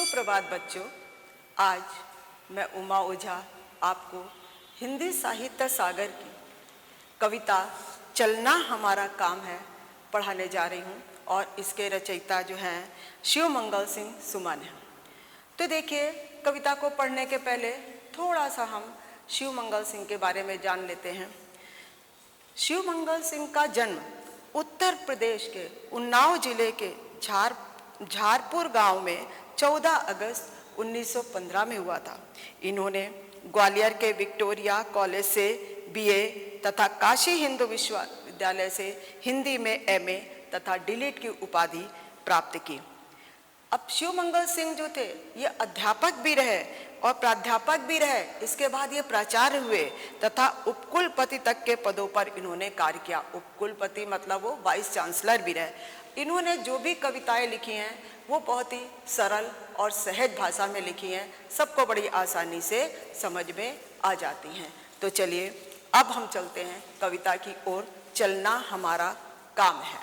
सुप्रभात बच्चों। आज मैं उमा ओझा आपको हिंदी साहित्य सागर की कविता चलना हमारा काम है पढ़ाने जा रही हूँ और इसके रचयिता जो हैं शिव मंगल सिंह सुमन हैं। तो देखिए, कविता को पढ़ने के पहले थोड़ा सा हम शिव मंगल सिंह के बारे में जान लेते हैं। शिव मंगल सिंह का जन्म उत्तर प्रदेश के उन्नाव जिले के झारपुर गांव में 14 अगस्त 1915 में हुआ था। इन्होंने ग्वालियर के विक्टोरिया कॉलेज से बीए तथा काशी हिंदू विश्वविद्यालय से हिंदी में एमए तथा डीलिट की उपाधि प्राप्त की। अब शिव मंगल सिंह जो थे ये अध्यापक भी रहे और प्राध्यापक भी रहे। इसके बाद ये प्राचार्य हुए तथा उपकुलपति तक के पदों पर इन्होंने कार्य किया। उपकुलपति मतलब वो वाइस चांसलर भी रहे। इन्होंने जो भी कविताएं लिखी हैं वो बहुत ही सरल और सहज भाषा में लिखी हैं, सबको बड़ी आसानी से समझ में आ जाती हैं। तो चलिए अब हम चलते हैं कविता की ओर। चलना हमारा काम है।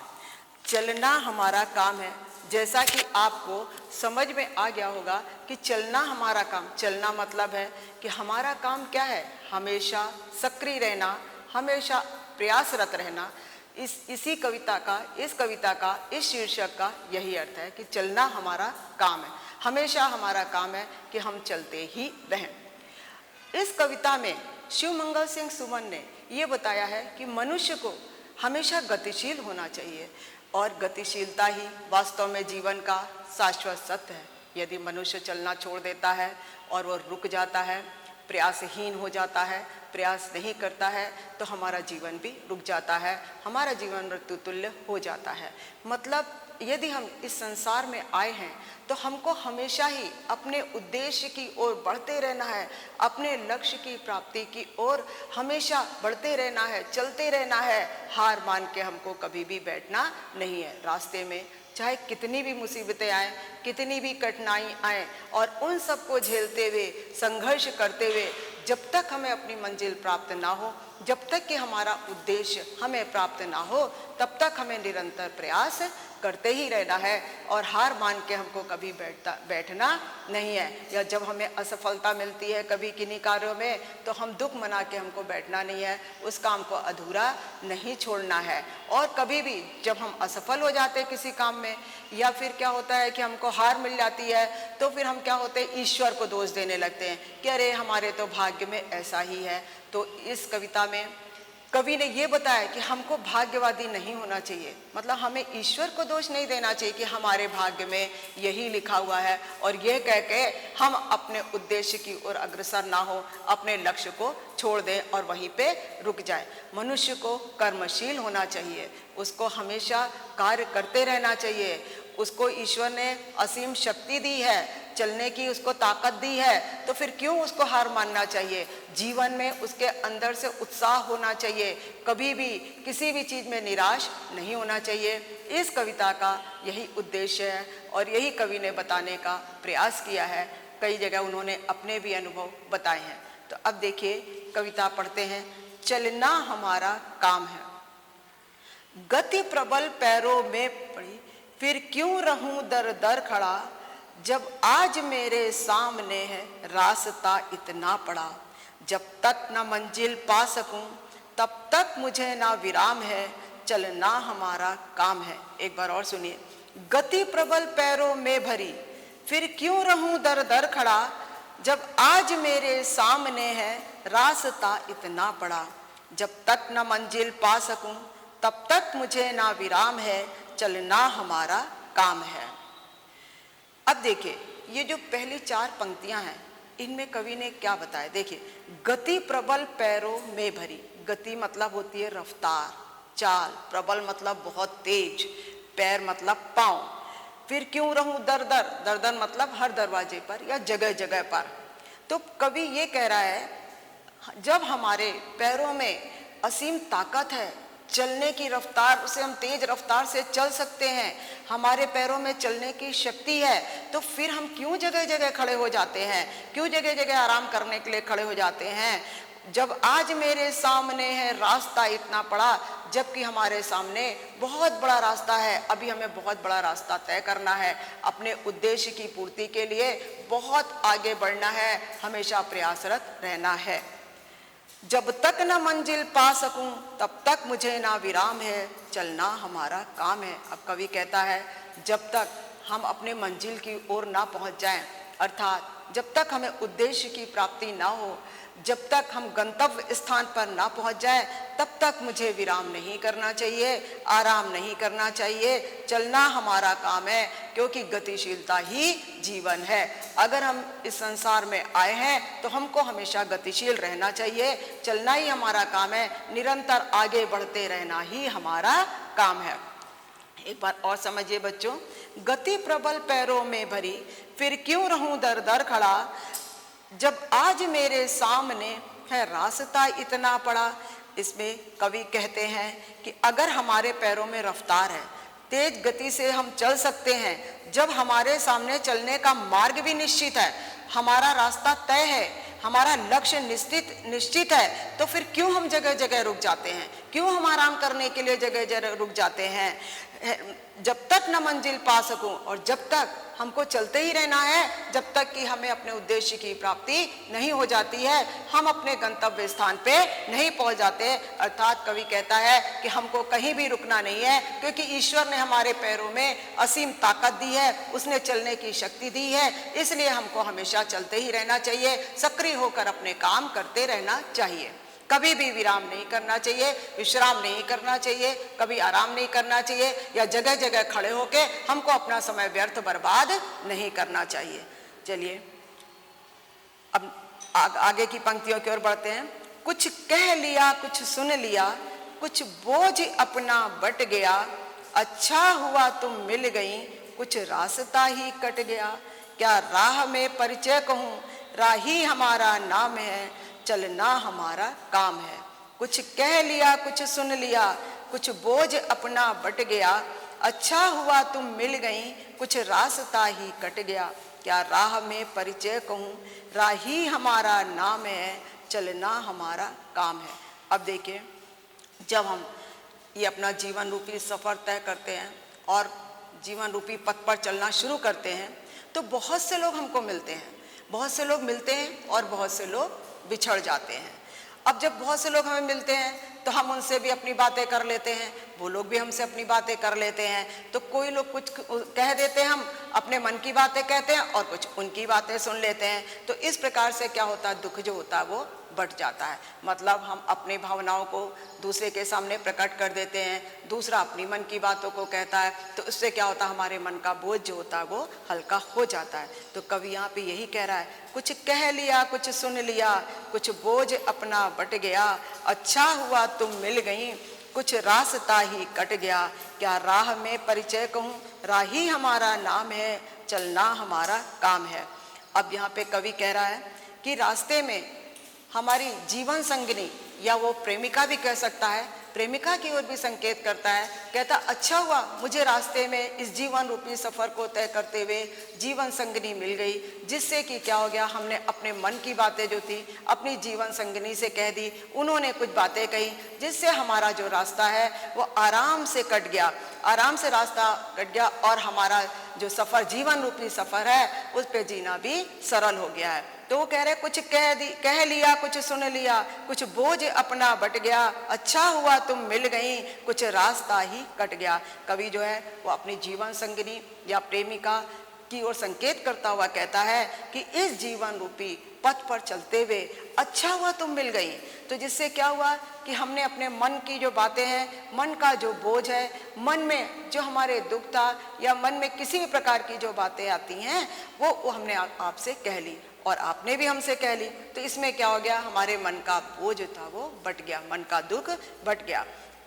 चलना हमारा काम है, जैसा कि आपको समझ में आ गया होगा कि चलना हमारा काम, चलना मतलब है कि हमारा काम क्या है, हमेशा सक्रिय रहना, हमेशा प्रयासरत रहना। इस कविता का इस शीर्षक का यही अर्थ है कि चलना हमारा काम है। हमेशा हमारा काम है कि हम चलते ही रहें। इस कविता में शिव मंगल सिंह सुमन ने ये बताया है कि मनुष्य को हमेशा गतिशील होना चाहिए और गतिशीलता ही वास्तव में जीवन का शाश्वत सत्य है। यदि मनुष्य चलना छोड़ देता है और वो रुक जाता है, प्रयासहीन हो जाता है, प्रयास नहीं करता है, तो हमारा जीवन भी रुक जाता है, हमारा जीवन मृत्यु तुल्य हो जाता है। मतलब यदि हम इस संसार में आए हैं तो हमको हमेशा ही अपने उद्देश्य की ओर बढ़ते रहना है, अपने लक्ष्य की प्राप्ति की ओर हमेशा बढ़ते रहना है, चलते रहना है। हार मान के हमको कभी भी बैठना नहीं है। रास्ते में चाहे कितनी भी मुसीबतें आए, कितनी भी कठिनाई आए, और उन सबको झेलते हुए, संघर्ष करते हुए जब तक हमें अपनी मंजिल प्राप्त ना हो, जब तक कि हमारा उद्देश्य हमें प्राप्त ना हो, तब तक हमें निरंतर प्रयास करते ही रहना है और हार मान के हमको कभी बैठना नहीं है। या जब हमें असफलता मिलती है कभी किन्हीं कार्यों में, तो हम दुख मना के हमको बैठना नहीं है, उस काम को अधूरा नहीं छोड़ना है। और कभी भी जब हम असफल हो जाते हैं किसी काम में, या फिर क्या होता है कि हमको हार मिल जाती है, तो फिर हम क्या होते हैं, ईश्वर को दोष देने लगते हैं कि अरे हमारे तो भाग्य में ऐसा ही है। तो इस कविता में कवि ने ये बताया कि हमको भाग्यवादी नहीं होना चाहिए। मतलब हमें ईश्वर को दोष नहीं देना चाहिए कि हमारे भाग्य में यही लिखा हुआ है, और यह कह के हम अपने उद्देश्य की ओर अग्रसर ना हो, अपने लक्ष्य को छोड़ दें और वहीं पे रुक जाए। मनुष्य को कर्मशील होना चाहिए, उसको हमेशा कार्य करते रहना चाहिए। उसको ईश्वर ने असीम शक्ति दी है, चलने की उसको ताकत दी है, तो फिर क्यों उसको हार मानना चाहिए। जीवन में उसके अंदर से उत्साह होना चाहिए, कभी भी किसी भी चीज़ में निराश नहीं होना चाहिए। इस कविता का यही उद्देश्य है और यही कवि ने बताने का प्रयास किया है। कई जगह उन्होंने अपने भी अनुभव बताए हैं। तो अब देखिए कविता पढ़ते हैं। चलना हमारा काम है। गति प्रबल पैरों में पड़ी, फिर क्यों रहूं दर दर खड़ा, जब आज मेरे सामने है रास्ता इतना पड़ा। जब तक न मंजिल पा सकूं तब तक मुझे ना विराम है, चलना हमारा काम है। एक बार और सुनिए। गति प्रबल पैरों में भरी, फिर क्यों रहूं दर दर खड़ा, जब आज मेरे सामने है रास्ता इतना पड़ा। जब तक न मंजिल पा सकूं तब तक मुझे ना विराम है, चलना हमारा काम है। अब देखिए, ये जो पहली 4 पंक्तियां हैं, इनमें कवि ने क्या बताया। देखिए, गति प्रबल पैरों में भरी। गति मतलब होती है रफ्तार, चाल। प्रबल मतलब बहुत तेज, पैर मतलब पांव। फिर क्यों रहूं दर दर, दर दर मतलब हर दरवाजे पर या जगह जगह पर। तो कवि ये कह रहा है, जब हमारे पैरों में असीम ताकत है, चलने की रफ्तार से हम तेज रफ्तार से चल सकते हैं, हमारे पैरों में चलने की शक्ति है, तो फिर हम क्यों जगह जगह खड़े हो जाते हैं, क्यों जगह जगह आराम करने के लिए खड़े हो जाते हैं। जब आज मेरे सामने है रास्ता इतना बड़ा, जबकि हमारे सामने बहुत बड़ा रास्ता है। अभी हमें बहुत बड़ा रास्ता तय करना है, अपने उद्देश्य की पूर्ति के लिए बहुत आगे बढ़ना है, हमेशा प्रयासरत रहना है। जब तक न मंजिल पा सकूं तब तक मुझे ना विराम है, चलना हमारा काम है। अब कवि कहता है जब तक हम अपने मंजिल की ओर ना पहुंच जाएं, अर्थात जब तक हमें उद्देश्य की प्राप्ति ना हो, जब तक हम गंतव्य स्थान पर ना पहुंच जाए, तब तक मुझे विराम नहीं करना चाहिए, आराम नहीं करना चाहिए। चलना हमारा काम है, क्योंकि गतिशीलता ही जीवन है। अगर हम इस संसार में आए हैं तो हमको हमेशा गतिशील रहना चाहिए, चलना ही हमारा काम है, निरंतर आगे बढ़ते रहना ही हमारा काम है। एक बार और समझिए बच्चों, गति प्रबल पैरों में भरी, फिर क्यों रहूं दर दर खड़ा, जब आज मेरे सामने है रास्ता इतना बड़ा। इसमें कवि कहते हैं कि अगर हमारे पैरों में रफ्तार है, तेज गति से हम चल सकते हैं, जब हमारे सामने चलने का मार्ग भी निश्चित है, हमारा रास्ता तय है, हमारा लक्ष्य निश्चित है, तो फिर क्यों हम जगह जगह रुक जाते हैं, क्यों हम आराम करने के लिए जगह जगह रुक जाते हैं। जब तक न मंजिल पा सकूं, और जब तक हमको चलते ही रहना है, जब तक कि हमें अपने उद्देश्य की प्राप्ति नहीं हो जाती है, हम अपने गंतव्य स्थान पे नहीं पहुंच जाते। अर्थात कवि कहता है कि हमको कहीं भी रुकना नहीं है, क्योंकि ईश्वर ने हमारे पैरों में असीम ताकत दी है, उसने चलने की शक्ति दी है, इसलिए हमको हमेशा चलते ही रहना चाहिए, सक्रिय होकर अपने काम करते रहना चाहिए। कभी भी विराम नहीं करना चाहिए, विश्राम नहीं करना चाहिए, कभी आराम नहीं करना चाहिए, या जगह जगह खड़े होके हमको अपना समय व्यर्थ बर्बाद नहीं करना चाहिए। चलिए अब आगे की पंक्तियों की ओर बढ़ते हैं। कुछ कह लिया कुछ सुन लिया, कुछ बोझ अपना बट गया, अच्छा हुआ तुम मिल गई, कुछ रास्ता ही कट गया। क्या राह में परिचय कहूँ, राही हमारा नाम है, चलना हमारा काम है। कुछ कह लिया कुछ सुन लिया, कुछ बोझ अपना बट गया, अच्छा हुआ तुम मिल गई, कुछ रास्ता ही कट गया। क्या राह में परिचय कहूँ, राही हमारा नाम है, चलना हमारा काम है। अब देखिए, जब हम ये अपना जीवन रूपी सफ़र तय करते हैं और जीवन रूपी पथ पर चलना शुरू करते हैं, तो बहुत से लोग हमको मिलते हैं, बहुत से लोग मिलते हैं और बहुत से लोग बिछड़ जाते हैं। अब जब बहुत से लोग हमें मिलते हैं तो हम उनसे भी अपनी बातें कर लेते हैं, वो लोग भी हमसे अपनी बातें कर लेते हैं। तो कोई लोग कुछ कह देते हैं, हम अपने मन की बातें कहते हैं, और कुछ उनकी बातें सुन लेते हैं। तो इस प्रकार से क्या होता है, दुख जो होता है वो बढ़ जाता है। मतलब हम अपनी भावनाओं को दूसरे के सामने प्रकट कर देते हैं, दूसरा अपनी मन की बातों को कहता है, तो उससे क्या होता है, हमारे मन का बोझ जो होता है वो हल्का हो जाता है। तो कवि यहाँ पे यही कह रहा है, कुछ कह लिया कुछ सुन लिया, कुछ बोझ अपना बट गया, अच्छा हुआ तुम मिल गई, कुछ रास्ता ही कट गया। क्या राह में परिचय कहूँ, राही हमारा नाम है, चलना हमारा काम है। अब यहाँ पे कवि कह रहा है कि रास्ते में हमारी जीवन संगिनी, या वो प्रेमिका भी कह सकता है, प्रेमिका की ओर भी संकेत करता है। कहता अच्छा हुआ मुझे रास्ते में इस जीवन रूपी सफर को तय करते हुए जीवन संगिनी मिल गई, जिससे कि क्या हो गया, हमने अपने मन की बातें जो थी अपनी जीवन संगिनी से कह दी, उन्होंने कुछ बातें कही, जिससे हमारा जो रास्ता है वो आराम से कट गया, आराम से रास्ता कट गया, और हमारा जो सफर जीवन रूपी सफर है उस पे जीना भी सरल हो गया है। तो वो कह रहे कुछ कह लिया कुछ सुन लिया, कुछ बोझ अपना बट गया, अच्छा हुआ तुम मिल गई, कुछ रास्ता ही कट गया। कवि जो है वो अपनी जीवन संगिनी या प्रेमिका की ओर संकेत करता हुआ कहता है कि इस जीवन रूपी पथ पर चलते हुए अच्छा हुआ तुम मिल गई। तो जिससे क्या हुआ कि हमने अपने मन की जो बातें हैं, मन का जो बोझ है, मन में जो हमारे दुख था, या मन में किसी भी प्रकार की जो बातें आती हैं वो हमने आपसे कह ली, और आपने भी हमसे कह ली। तो इसमें क्या हो गया, हमारे मन का बोझ था वो बट गया, मन का दुख बट गया।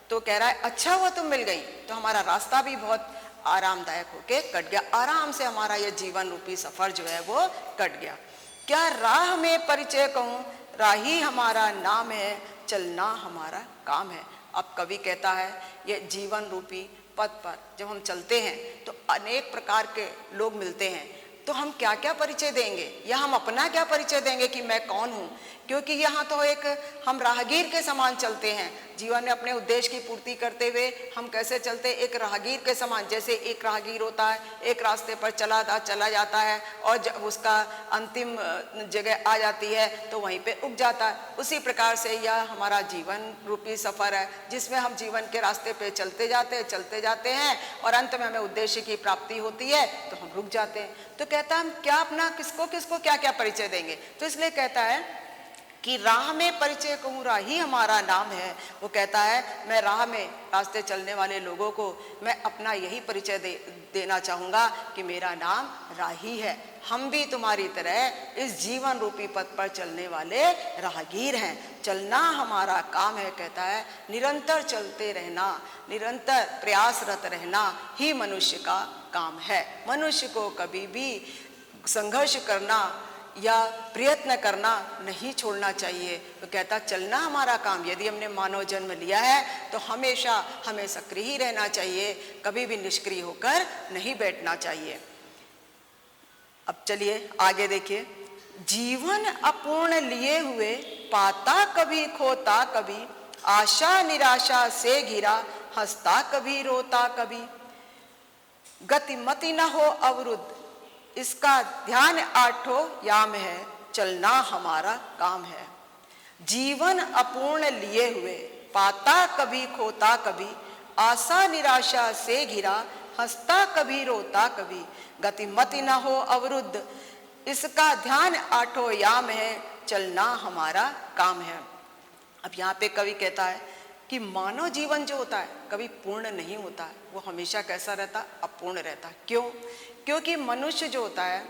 तो कह रहा है अच्छा हुआ तुम मिल गई, तो हमारा रास्ता भी बहुत आरामदायक होके कट गया, आराम से हमारा ये जीवन रूपी सफर जो है वो कट गया। क्या राह में परिचय कहूँ, राही हमारा नाम है, चलना हमारा काम है। अब कवि कहता है ये जीवन रूपी पथ पर जब हम चलते हैं तो अनेक प्रकार के लोग मिलते हैं, तो हम क्या क्या परिचय देंगे, या हम अपना क्या परिचय देंगे कि मैं कौन हूँ, क्योंकि यहाँ तो एक हम राहगीर के समान चलते हैं। जीवन में अपने उद्देश्य की पूर्ति करते हुए हम कैसे चलते, एक राहगीर के समान। जैसे एक राहगीर होता है, एक रास्ते पर चला जाता है और जब उसका अंतिम जगह आ जाती है तो वहीं पे उग जाता है। उसी प्रकार से यह हमारा जीवन रूपी सफर है, जिसमें हम जीवन के रास्ते पे चलते जाते हैं और अंत में हमें उद्देश्य की प्राप्ति होती है तो हम रुक जाते हैं। तो कहता है हम क्या अपना किसको क्या क्या परिचय देंगे। तो इसलिए कहता है कि राह में परिचय कहूँ राही हमारा नाम है। वो कहता है मैं राह में रास्ते चलने वाले लोगों को मैं अपना यही परिचय देना चाहूँगा कि मेरा नाम राही है। हम भी तुम्हारी तरह इस जीवन रूपी पथ पर चलने वाले राहगीर हैं। चलना हमारा काम है, कहता है निरंतर चलते रहना, निरंतर प्रयासरत रहना ही मनुष्य का काम है। मनुष्य को कभी भी संघर्ष करना या प्रयत्न करना नहीं छोड़ना चाहिए। तो कहता चलना हमारा काम, यदि हमने मानव जन्म लिया है तो हमेशा हमें सक्रिय ही रहना चाहिए, कभी भी निष्क्रिय होकर नहीं बैठना चाहिए। अब चलिए आगे देखिए। जीवन अपूर्ण लिए हुए पाता कभी खोता कभी, आशा निराशा से घिरा हंसता कभी रोता कभी। गतिमति न हो अवरुद्ध, इसका ध्यान आठों याम है, चलना हमारा काम है। जीवन अपूर्ण लिए हुए पाता कभी खोता कभी, आशा निराशा से घिरा हंसता कभी रोता कभी। गतिमति न हो अवरुद्ध, इसका ध्यान आठों याम है, चलना हमारा काम है। अब यहाँ पे कवि कहता है कि मानव जीवन जो होता है कभी पूर्ण नहीं होता है, वो हमेशा कैसा रहता, अपूर्ण रहता। क्यों? क्योंकि मनुष्य जो होता है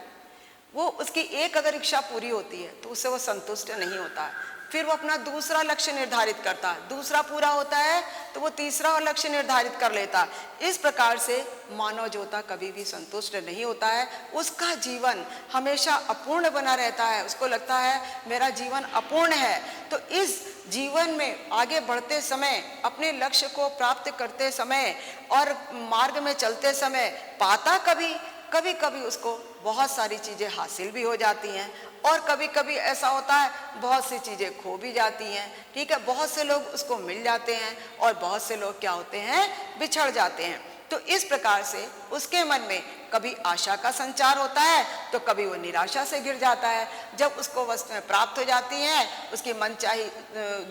वो उसकी एक अगर इच्छा पूरी होती है तो उससे वो संतुष्ट नहीं होता है, फिर वो अपना दूसरा लक्ष्य निर्धारित करता है, दूसरा पूरा होता है तो वो तीसरा लक्ष्य निर्धारित कर लेता है। इस प्रकार से मानव जो होता कभी भी संतुष्ट नहीं होता है, उसका जीवन हमेशा अपूर्ण बना रहता है। उसको लगता है मेरा जीवन अपूर्ण है। तो इस जीवन में आगे बढ़ते समय, अपने लक्ष्य को प्राप्त करते समय और मार्ग में चलते समय पाता कभी कभी उसको बहुत सारी चीज़ें हासिल भी हो जाती हैं और कभी कभी ऐसा होता है बहुत सी चीज़ें खो भी जाती हैं। ठीक है, बहुत से लोग उसको मिल जाते हैं और बहुत से लोग क्या होते हैं, बिछड़ जाते हैं। तो इस प्रकार से उसके मन में कभी आशा का संचार होता है तो कभी वो निराशा से घिर जाता है। जब उसको वस्तुएं प्राप्त हो जाती हैं, उसकी मनचाही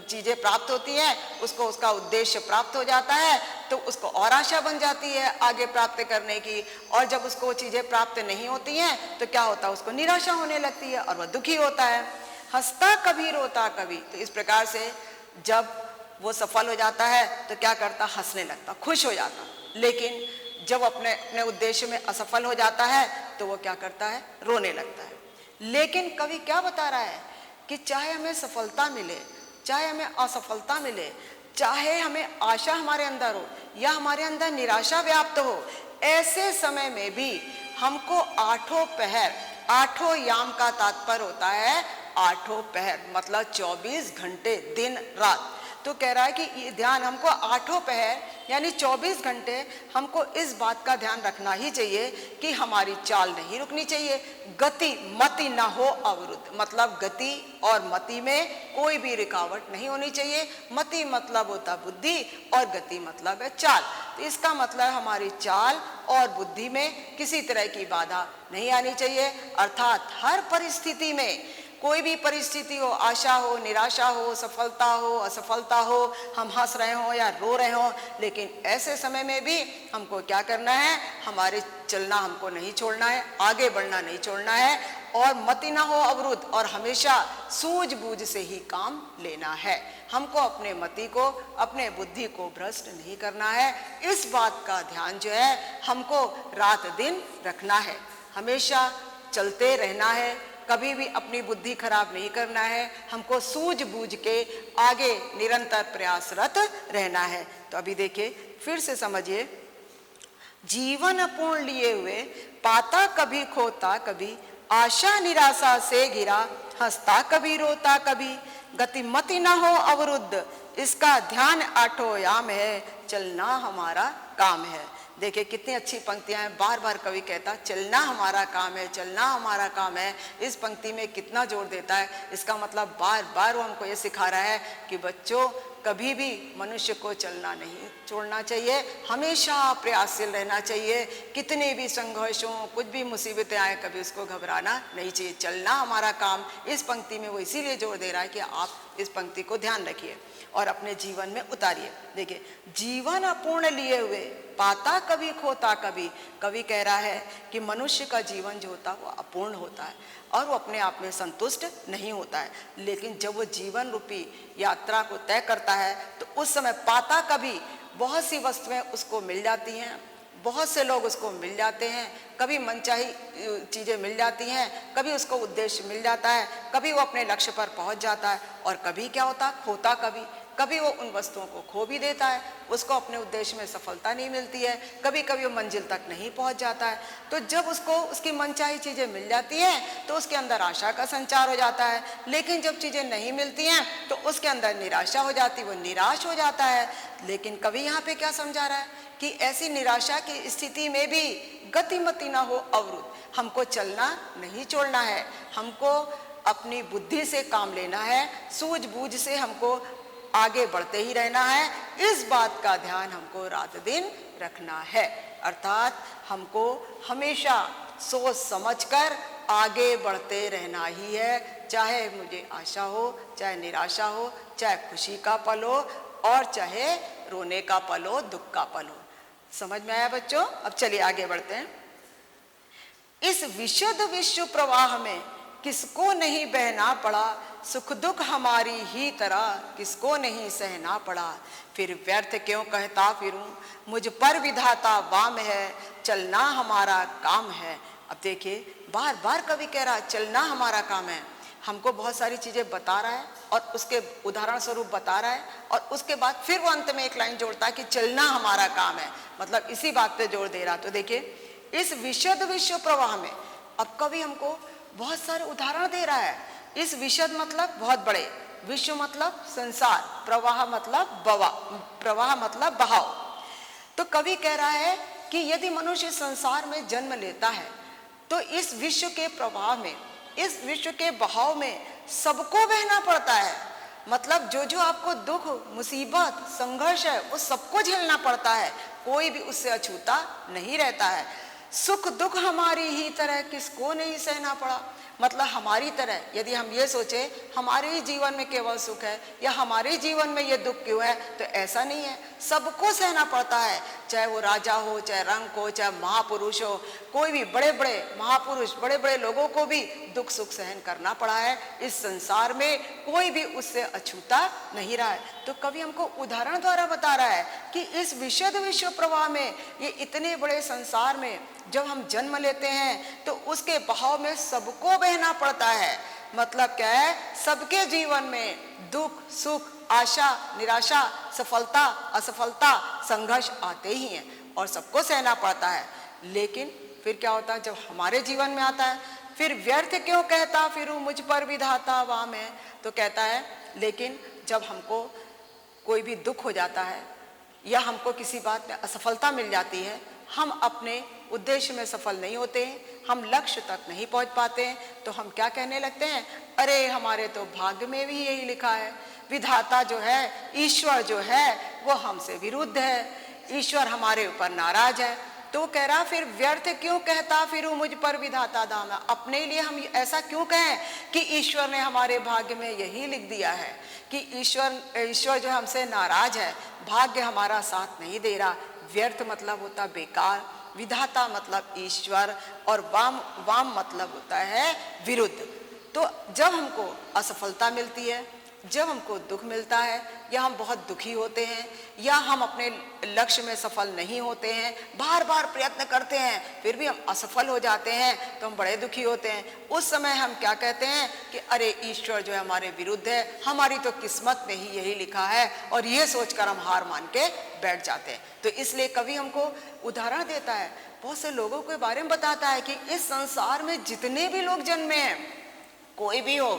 चीज़ें प्राप्त होती हैं, उसको उसका उद्देश्य प्राप्त हो जाता है तो उसको और आशा बन जाती है आगे प्राप्त करने की। और जब उसको वो चीज़ें प्राप्त नहीं होती हैं तो क्या होता है, उसको निराशा होने लगती है और वह दुखी होता है। हंसता कभी रोता कभी। तो इस प्रकार से जब वो सफल हो जाता है तो क्या करता, हंसने लगता, खुश हो जाता। लेकिन जब अपने उद्देश्य में असफल हो जाता है तो वो क्या करता है, रोने लगता है। लेकिन कवि क्या बता रहा है कि चाहे हमें सफलता मिले, चाहे हमें असफलता मिले, चाहे हमें आशा हमारे अंदर हो या हमारे अंदर निराशा व्याप्त हो, ऐसे समय में भी हमको आठों पहर, आठों याम का तात्पर्य होता है आठों पहर मतलब 24 घंटे दिन रात। तो कह रहा है कि ये ध्यान हमको आठों पहर यानी 24 घंटे हमको इस बात का ध्यान रखना ही चाहिए कि हमारी चाल नहीं रुकनी चाहिए। गति मति ना हो अवरुद्ध, मतलब गति और मति में कोई भी रुकावट नहीं होनी चाहिए। मति मतलब होता बुद्धि और गति मतलब है चाल। तो इसका मतलब हमारी चाल और बुद्धि में किसी तरह की बाधा नहीं आनी चाहिए। अर्थात हर परिस्थिति में, कोई भी परिस्थिति हो, आशा हो, निराशा हो, सफलता हो, असफलता हो, हम हंस रहे हो या रो रहे हो, लेकिन ऐसे समय में भी हमको क्या करना है, हमारे चलना हमको नहीं छोड़ना है, आगे बढ़ना नहीं छोड़ना है और मति ना हो अवरुद्ध और हमेशा सूझबूझ से ही काम लेना है। हमको अपने मति को, अपने बुद्धि को भ्रष्ट नहीं करना है। इस बात का ध्यान जो है हमको रात दिन रखना है, हमेशा चलते रहना है, कभी भी अपनी बुद्धि खराब नहीं करना है, हमको सूझबूझ के आगे निरंतर प्रयासरत रहना है। तो अभी देखिए फिर से समझिए, जीवन अपूर्ण लिए हुए पाता कभी खोता कभी, आशा निराशा से घिरा हंसता कभी रोता कभी। गति मति न हो अवरुद्ध, इसका ध्यान आठों याम है, चलना हमारा काम है। देखिए कितनी अच्छी पंक्तियां हैं, बार बार कवि कहता चलना हमारा काम है, चलना हमारा काम है। इस पंक्ति में कितना जोर देता है, इसका मतलब बार बार वो हमको ये सिखा रहा है कि बच्चों कभी भी मनुष्य को चलना नहीं छोड़ना चाहिए, हमेशा प्रयासशील रहना चाहिए। कितने भी संघर्षों, कुछ भी मुसीबतें आए, कभी उसको घबराना नहीं चाहिए। चलना हमारा काम, इस पंक्ति में वो इसीलिए जोर दे रहा है कि आप इस पंक्ति को ध्यान रखिए और अपने जीवन में उतारिए। देखिए, जीवन अपूर्ण लिए हुए पाता कभी खोता कभी। कवि कह रहा है कि मनुष्य का जीवन जो होता है वो अपूर्ण होता है और वो अपने आप में संतुष्ट नहीं होता है। लेकिन जब वो जीवन रूपी यात्रा को तय करता है तो उस समय पाता कभी, बहुत सी वस्तुएं उसको मिल जाती हैं, बहुत से लोग उसको मिल जाते हैं, कभी मनचाही चीज़ें मिल जाती हैं, कभी उसको उद्देश्य मिल जाता है, कभी वो अपने लक्ष्य पर पहुंच जाता है, और कभी क्या होता खोता कभी वो उन वस्तुओं को खो भी देता है, उसको अपने उद्देश्य में सफलता नहीं मिलती है, कभी कभी वो मंजिल तक नहीं पहुंच जाता है। तो जब उसको उसकी मनचाही चीज़ें मिल जाती हैं तो उसके अंदर आशा का संचार हो जाता है, लेकिन जब चीज़ें नहीं मिलती हैं तो उसके अंदर निराशा हो जाती, वो निराश हो जाता है। लेकिन कवि यहाँ पे क्या समझा रहा है कि ऐसी निराशा की स्थिति में भी गतिमति ना हो अवरुद्ध, हमको चलना नहीं छोड़ना है, हमको अपनी बुद्धि से काम लेना है, सूझबूझ से हमको आगे बढ़ते ही रहना है। इस बात का ध्यान हमको रात दिन रखना है, अर्थात हमको हमेशा सोच समझकर आगे बढ़ते रहना ही है, चाहे मुझे आशा हो, चाहे निराशा हो, चाहे खुशी का पल हो और चाहे रोने का पल हो, दुख का पल हो। समझ में आया बच्चों? अब चलिए आगे बढ़ते हैं। इस विशुद्ध विश्व प्रवाह में किसको नहीं बहना पड़ा, सुख दुख हमारी ही तरह किसको नहीं सहना पड़ा। फिर व्यर्थ क्यों कहता फिरूं, मुझ पर विधाता वाम है, चलना हमारा काम है। अब देखिए बार बार कवि कह रहा है चलना हमारा काम है, हमको बहुत सारी चीजें बता रहा है और उसके उदाहरण स्वरूप बता रहा है, और उसके बाद फिर वो अंत में एक लाइन जोड़ता है कि चलना हमारा काम है, मतलब इसी बात पे जोर दे रहा। तो देखिए इस विशुद्ध विश्व प्रवाह में अब कवि हमको बहुत सारे उदाहरण दे रहा है। इस विशद मतलब बहुत बड़े, विश्व मतलब संसार, प्रवाह मतलब प्रवाह मतलब बहाव। तो कवि कह रहा है कि यदि मनुष्य संसार में जन्म लेता है तो इस विश्व के प्रवाह में, इस विश्व के बहाव में सबको बहना पड़ता है। मतलब जो जो आपको दुख, मुसीबत, संघर्ष है वो सबको झेलना पड़ता है, कोई भी उससे अछूता नहीं रहता है। सुख दुख हमारी ही तरह किसको नहीं सहना पड़ा, मतलब हमारी तरह यदि हम ये सोचे हमारे ही जीवन में केवल सुख है या हमारे जीवन में ये दुख क्यों है, तो ऐसा नहीं है, सबको सहना पड़ता है। चाहे वो राजा हो, चाहे रंक हो, चाहे महापुरुष हो, कोई भी बड़े बड़े महापुरुष, बड़े बड़े लोगों को भी दुख सुख सहन करना पड़ा है। इस संसार में कोई भी उससे अछूता नहीं रहा है। तो कवि हमको उदाहरण द्वारा बता रहा है कि इस विशद विश्व प्रवाह में, ये इतने बड़े संसार में जब हम जन्म लेते हैं तो उसके बहाव में सबको बहना पड़ता है। मतलब क्या है, सबके जीवन में दुख सुख, आशा निराशा, सफलता असफलता, संघर्ष आते ही हैं और सबको सहना पड़ता है। लेकिन फिर क्या होता है जब हमारे जीवन में आता है, फिर व्यर्थ क्यों कहता फिरूं मुझ पर विधाता वाम है। तो कहता है लेकिन जब हमको कोई भी दुख हो जाता है या हमको किसी बात में असफलता मिल जाती है, हम अपने उद्देश्य में सफल नहीं होते हैं, हम लक्ष्य तक नहीं पहुंच पाते हैं, तो हम क्या कहने लगते हैं, अरे हमारे तो भाग्य में भी यही लिखा है, विधाता जो है, ईश्वर जो है वो हमसे विरुद्ध है, ईश्वर हमारे ऊपर नाराज है। तो कह रहा फिर व्यर्थ क्यों कहता फिरूं मुझ पर विधाता दाम, अपने लिए हम ऐसा क्यों कहें कि ईश्वर ने हमारे भाग्य में यही लिख दिया है कि ईश्वर जो हमसे नाराज है, भाग्य हमारा साथ नहीं दे रहा। व्यर्थ मतलब होता बेकार, विधाता मतलब ईश्वर, और वाम मतलब होता है विरुद्ध। तो जब हमको असफलता मिलती है, जब हमको दुख मिलता है, या हम बहुत दुखी होते हैं, या हम अपने लक्ष्य में सफल नहीं होते हैं, बार बार प्रयत्न करते हैं फिर भी हम असफल हो जाते हैं, तो हम बड़े दुखी होते हैं। उस समय हम क्या कहते हैं कि अरे ईश्वर जो है हमारे विरुद्ध है, हमारी तो किस्मत में ही यही लिखा है, और ये सोचकर हम हार मान के बैठ जाते हैं। तो इसलिए कवि हमको उदाहरण देता है, बहुत से लोगों के बारे में बताता है कि इस संसार में जितने भी लोग जन्मे हैं, कोई भी हो,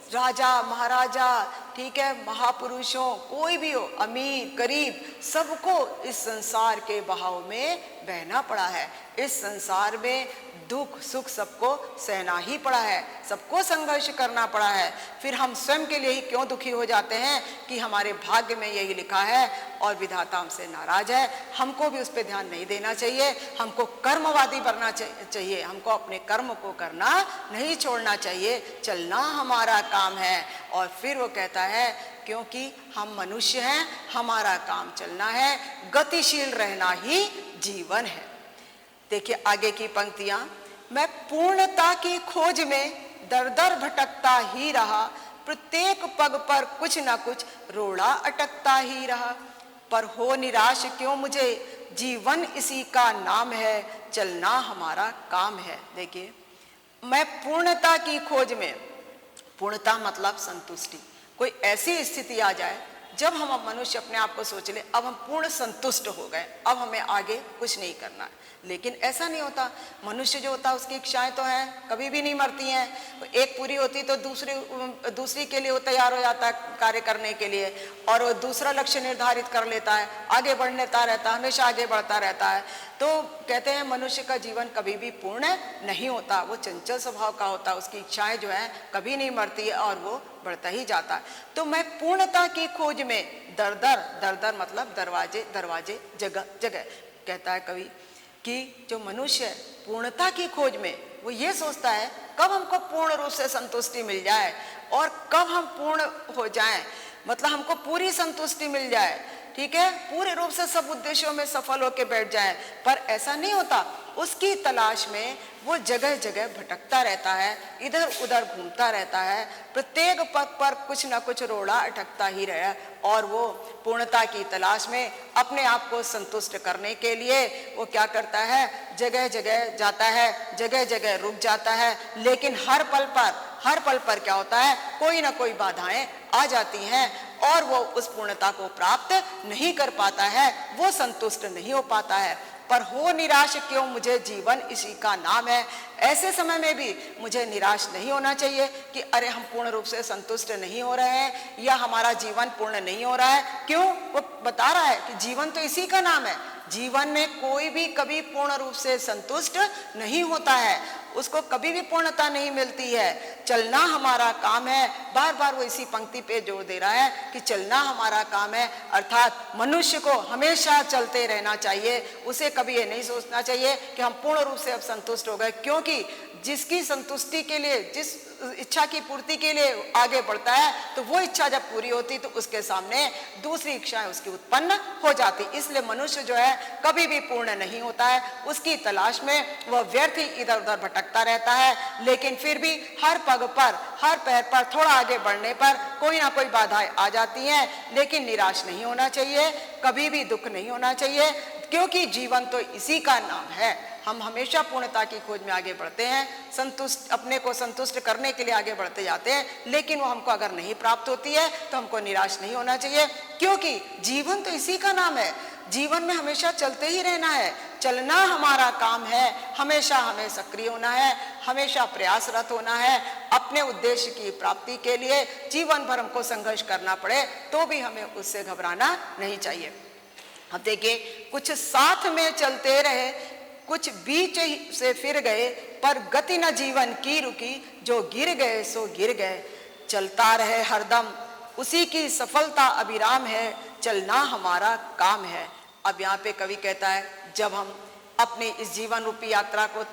राजा महाराजा ठीक है, महापुरुषों, कोई भी हो, अमीर गरीब, सबको इस संसार के बहाव में बहना पड़ा है। इस संसार में दुख सुख सबको सहना ही पड़ा है, सबको संघर्ष करना पड़ा है। फिर हम स्वयं के लिए ही क्यों दुखी हो जाते हैं कि हमारे भाग्य में यही लिखा है और विधाता हमसे नाराज है। हमको भी उस पर ध्यान नहीं देना चाहिए, हमको कर्मवादी बनना चाहिए, हमको अपने कर्म को करना नहीं छोड़ना चाहिए, चलना हमारा काम है। और फिर वो कहता है क्योंकि हम मनुष्य हैं, हमारा काम चलना है, गतिशील रहना ही जीवन है। देखिए आगे की पंक्तियां, मैं पूर्णता की खोज में दर दर भटकता ही रहा, प्रत्येक पग पर कुछ ना कुछ रोड़ा अटकता ही रहा, पर हो निराश क्यों मुझे, जीवन इसी का नाम है, चलना हमारा काम है। देखिए, मैं पूर्णता की खोज में, पूर्णता मतलब संतुष्टि, कोई ऐसी स्थिति आ जाए जब हम मनुष्य अपने आप को सोच ले अब हम पूर्ण संतुष्ट हो गए, अब हमें आगे कुछ नहीं करना। लेकिन ऐसा नहीं होता। मनुष्य जो होता है उसकी इच्छाएं तो हैं, कभी भी नहीं मरती हैं। एक पूरी होती तो दूसरी के लिए वो तैयार हो जाता है कार्य करने के लिए, और वो दूसरा लक्ष्य निर्धारित कर लेता है, आगे बढ़ता रहता है, हमेशा आगे बढ़ता रहता है। तो कहते हैं मनुष्य का जीवन कभी भी पूर्ण नहीं होता, वो चंचल स्वभाव का होता है, उसकी इच्छाएं जो है कभी नहीं मरती है और वो बढ़ता ही जाता है। तो मैं पूर्णता की खोज में दर दर मतलब दरवाजे दरवाजे जगह जगह, कहता है कवि कि जो मनुष्य है पूर्णता की खोज में वो ये सोचता है कब हमको पूर्ण रूप से संतुष्टि मिल जाए और कब हम पूर्ण हो जाएं, मतलब हमको पूरी संतुष्टि मिल जाए, ठीक है, पूरे रूप से सब उद्देश्यों में सफल होकर बैठ जाए। पर ऐसा नहीं होता, उसकी तलाश में वो जगह जगह भटकता रहता है, इधर उधर घूमता रहता है, प्रत्येक पग पर कुछ ना कुछ रोड़ा अटकता ही रहा, और वो पूर्णता की तलाश में अपने आप को संतुष्ट करने के लिए वो क्या करता है, जगह जगह जाता है, जगह जगह रुक जाता है। लेकिन हर पल पर क्या होता है, कोई ना कोई बाधाएं आ जाती हैं और वो उस पूर्णता को प्राप्त नहीं कर पाता है, वो संतुष्ट नहीं हो पाता है। पर हो निराश क्यों मुझे, जीवन इसी का नाम है। ऐसे समय में भी मुझे निराश नहीं होना चाहिए कि अरे हम पूर्ण रूप से संतुष्ट नहीं हो रहे हैं या हमारा जीवन पूर्ण नहीं हो रहा है। क्यों? वो बता रहा है कि जीवन तो इसी का नाम है। जीवन में कोई भी कभी पूर्ण रूप से संतुष्ट नहीं होता है, उसको कभी भी पूर्णता नहीं मिलती है। चलना हमारा काम है, बार बार वो इसी पंक्ति पे जोर दे रहा है कि चलना हमारा काम है, अर्थात मनुष्य को हमेशा चलते रहना चाहिए। उसे कभी ये नहीं सोचना चाहिए कि हम पूर्ण रूप से अब संतुष्ट हो गए, क्योंकि जिसकी संतुष्टि के लिए, जिस इच्छा की पूर्ति के लिए आगे बढ़ता है, तो वो इच्छा जब पूरी होती तो उसके सामने दूसरी इच्छाएं उसकी उत्पन्न हो जाती। इसलिए मनुष्य जो है कभी भी पूर्ण नहीं होता है, उसकी तलाश में वह व्यर्थ ही इधर उधर भटकता रहता है। लेकिन फिर भी हर पग पर, हर पैर पर थोड़ा आगे बढ़ने पर कोई ना कोई बाधाएं आ जाती हैं, लेकिन निराश नहीं होना चाहिए, कभी भी दुख नहीं होना चाहिए, क्योंकि जीवन तो इसी का नाम है। हम हमेशा पूर्णता की खोज में आगे बढ़ते हैं, संतुष्ट, अपने को संतुष्ट करने के लिए आगे बढ़ते जाते हैं, लेकिन वो हमको अगर नहीं प्राप्त होती है तो हमको निराश नहीं होना चाहिए, क्योंकि जीवन तो इसी का नाम है। जीवन में हमेशा चलते ही रहना है, चलना हमारा काम है, हमेशा हमें सक्रिय होना है, हमेशा प्रयासरत होना है। अपने उद्देश्य की प्राप्ति के लिए जीवन भर हमको संघर्ष करना पड़े तो भी हमें उससे घबराना नहीं चाहिए। अब देखिए, कुछ साथ में चलते रहे, कुछ बीच से फिर गए, पर गति न जीवन की रुकी, जो गिर गए सो गिर गए, चलता रहे हरदम उसी की सफलता अविराम है, चलना हमारा काम है। अब यहाँ पे कवि कहता है, जब हम अपनी इस जीवन रूपी यात्रा को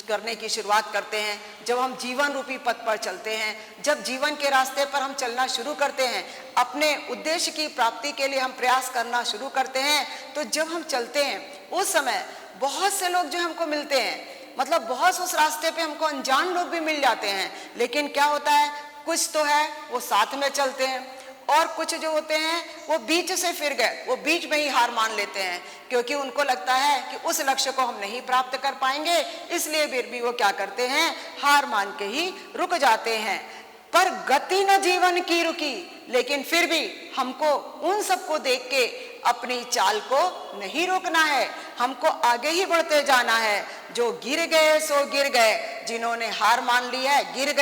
करने की शुरुआत करते हैं, जब हम जीवन रूपी पथ पर चलते हैं, जब जीवन के रास्ते पर हम चलना शुरू करते हैं, अपने उद्देश्य की प्राप्ति के लिए हम प्रयास करना शुरू करते हैं, तो जब हम चलते हैं उस समय बहुत से लोग जो हमको मिलते हैं, मतलब बहुत उस रास्ते पे हमको अनजान लोग भी मिल जाते हैं। लेकिन क्या होता है, कुछ तो है वो साथ में चलते हैं और कुछ जो होते हैं वो बीच से फिर गए, वो बीच में ही हार मान लेते हैं, क्योंकि उनको लगता है कि उस लक्ष्य को हम नहीं प्राप्त कर पाएंगे, इसलिए फिर भी वो क्या करते हैं, हार मान के ही रुक जाते हैं। पर गति न जीवन की रुकी, लेकिन फिर भी हमको उन सबको देख के अपनी चाल को नहीं रोकना है, हमको आगे ही बढ़ते जाना है। जो गिर गए सो गिर गए, जिन्होंने हार मान ली है, गिर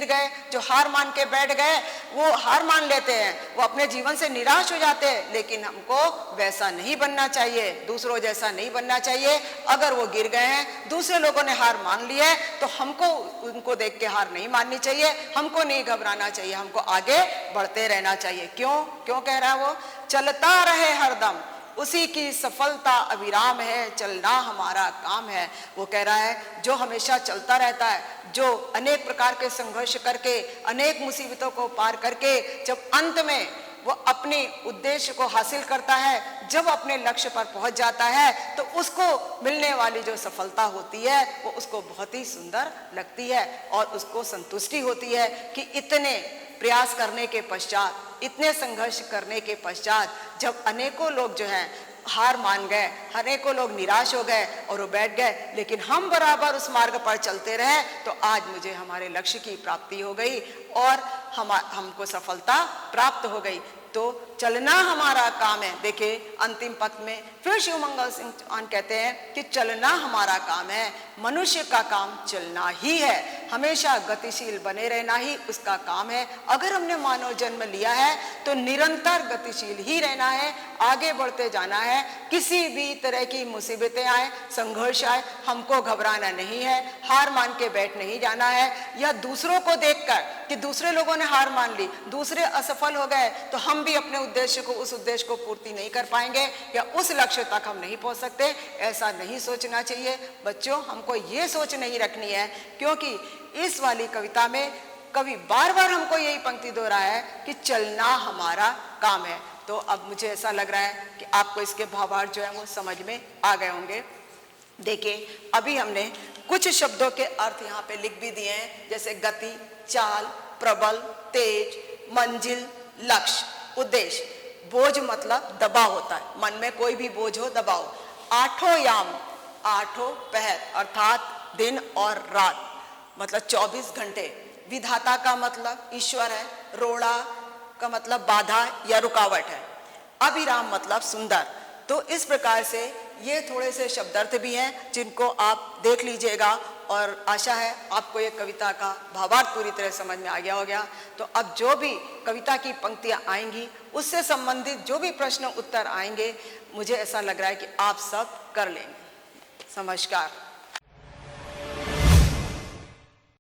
गए, जो हार मान के बैठ गए वो हार मान लेते हैं, वो अपने जीवन से निराश हो जाते हैं। लेकिन हमको वैसा नहीं बनना चाहिए, दूसरों जैसा नहीं बनना चाहिए। अगर वो गिर गए हैं, दूसरे लोगों ने हार मान ली है, तो हमको उनको देख के हार नहीं माननी चाहिए, हमको नहीं घबराना चाहिए, हमको आगे बढ़ते रहना चाहिए। क्यों कह रहा है वो, चलता रहे हरदम उसी की सफलता अविराम है, चलना हमारा काम है। वो कह रहा है जो हमेशा चलता रहता है, जो अनेक प्रकार के संघर्ष करके, अनेक मुसीबतों को पार करके जब अंत में वो अपने उद्देश्य को हासिल करता है, जब अपने लक्ष्य पर पहुंच जाता है, तो उसको मिलने वाली जो सफलता होती है वो उसको बहुत ही सुंदर लगती है और उसको संतुष्टि होती है कि इतने प्रयास करने के पश्चात, इतने संघर्ष करने के पश्चात जब अनेकों लोग जो हैं हार मान गए, अनेकों लोग निराश हो गए और वो बैठ गए, लेकिन हम बराबर उस मार्ग पर चलते रहे, तो आज मुझे हमारे लक्ष्य की प्राप्ति हो गई और हमको सफलता प्राप्त हो गई। तो चलना हमारा काम है। देखिए अंतिम पद में फिर शिव मंगल सिंह चौहान कहते हैं कि चलना हमारा काम है, मनुष्य का काम चलना ही है, हमेशा गतिशील बने रहना ही उसका काम है। अगर हमने मानव जन्म लिया है तो निरंतर गतिशील ही रहना है, आगे बढ़ते जाना है। किसी भी तरह की मुसीबतें आए, संघर्ष आए, हमको घबराना नहीं है, हार मान के बैठ नहीं जाना है, या दूसरों को देखकर कि दूसरे लोगों ने हार मान ली, दूसरे असफल हो गए, तो हम भी अपने उस उद्देश्य को पूर्ति नहीं कर पाएंगे या उस लक्ष्य तक हम नहीं पहुंच सकते। ऐसा नहीं सोचना चाहिए बच्चों, हमको ये सोच नहीं रखनी है, क्योंकि इस वाली कविता में कवि बार बार हमको यही पंक्ति दोहराया है कि चलना हमारा काम है। तो अब मुझे ऐसा लग रहा है कि आपको इसके भावार्थ जो है वो समझ में आ गए होंगे। देखिए अभी हमने कुछ शब्दों के अर्थ यहाँ पे लिख भी दिए हैं, जैसे गति, चाल, प्रबल, तेज, मंजिल, लक्ष्य, उद्देश्य। बोझ मतलब दबाव होता है, मन में कोई भी बोझ हो, दबाव। आठों याम, आठों पहर अर्थात दिन और रात, मतलब 24 घंटे। विधाता का मतलब ईश्वर है, रोड़ा का मतलब बाधा या रुकावट है, अविराम मतलब सुंदर। तो इस प्रकार से ये थोड़े से शब्दार्थ भी हैं जिनको आप देख लीजिएगा, और आशा है आपको ये कविता का भावार्थ पूरी तरह समझ में आ गया होगा। तो अब जो भी कविता की पंक्तियां आएंगी उससे संबंधित जो भी प्रश्न उत्तर आएंगे, मुझे ऐसा लग रहा है कि आप सब कर लेंगे। नमस्कार।